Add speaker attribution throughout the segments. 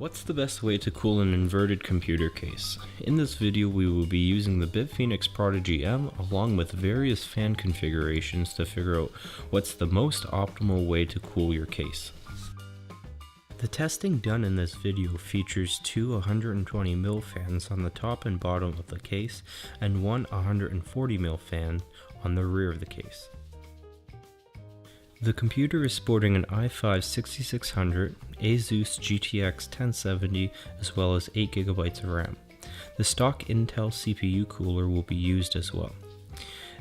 Speaker 1: What's the best way to cool an inverted computer case? In this video we will be using the Bitfenix Prodigy M along with various fan configurations to figure out what's the most optimal way to cool your case. The testing done in this video features two 120mm fans on the top and bottom of the case and one 140mm fan on the rear of the case. The computer is sporting an i5 6600, Asus GTX 1070, as well as 8GB of RAM. The stock Intel CPU cooler will be used as well.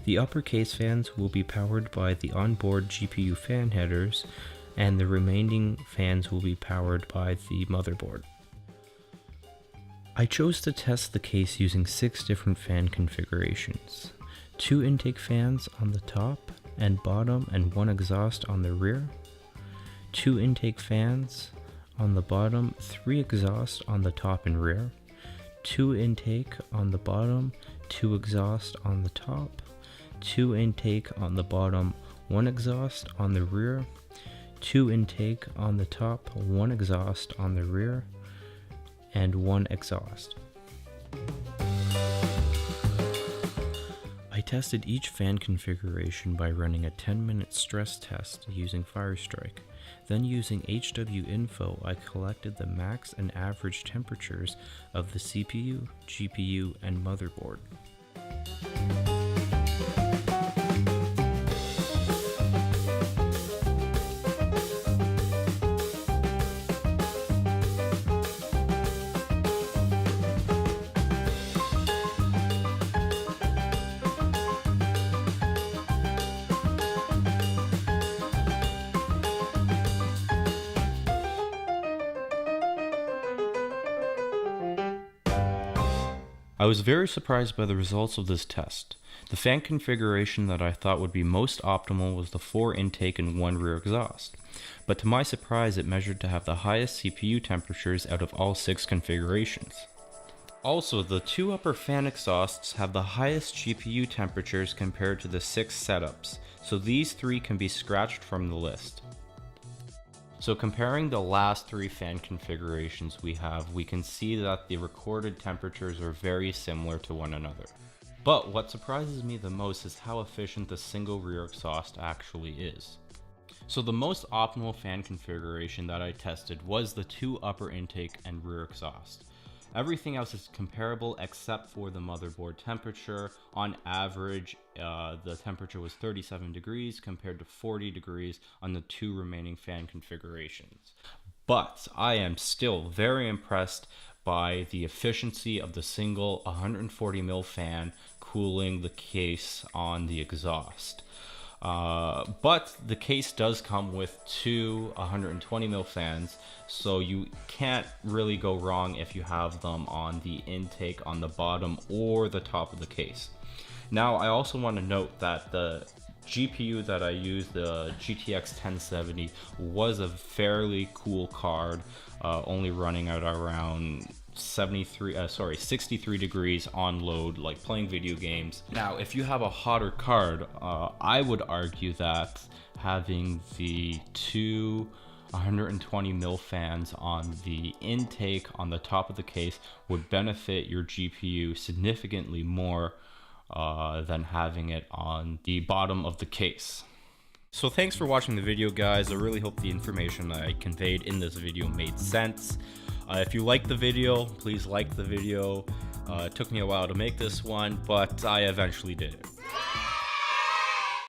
Speaker 1: The upper case fans will be powered by the onboard GPU fan headers, and the remaining fans will be powered by the motherboard. I chose to test the case using 6 different fan configurations. 2 intake fans on the top and bottom and 1 exhaust on the rear, 2 intake fans on the bottom, 3 exhaust on the top and rear, 2 intake on the bottom, 2 exhaust on the top, 2 intake on the bottom, 1 exhaust on the rear, 2 intake on the top, 1 exhaust on the rear, and 1 exhaust. I tested each fan configuration by running a 10-minute stress test using Firestrike. Then using HW info, I collected the max and average temperatures of the CPU, GPU, and motherboard. I was very surprised by the results of this test. The fan configuration that I thought would be most optimal was the 4 intake and 1 rear exhaust. But to my surprise, it measured to have the highest CPU temperatures out of all 6 configurations. Also, the 2 upper fan exhausts have the highest GPU temperatures compared to the 6 setups, so these 3 can be scratched from the list. So comparing the last 3 fan configurations we can see that the recorded temperatures are very similar to one another. But what surprises me the most is how efficient the single rear exhaust actually is. So the most optimal fan configuration that I tested was the 2 upper intake and rear exhaust. Everything else is comparable except for the motherboard temperature. On average, the temperature was 37 degrees compared to 40 degrees on the 2 remaining fan configurations. But I am still very impressed by the efficiency of the single 140mm fan cooling the case on the exhaust. But the case does come with 2 120mm fans, so you can't really go wrong if you have them on the intake on the bottom or the top of the case. Now, I also want to note that the GPU that I used, the GTX 1070, was a fairly cool card, only running at around 63 degrees on load, like playing video games. Now, if you have a hotter card, I would argue that having the 2 120mm fans on the intake on the top of the case would benefit your GPU significantly more than having it on the bottom of the case. So thanks for watching the video, guys. I really hope the information I conveyed in this video made sense. If you liked the video, please like the video. It took me a while to make this one, but I eventually did it.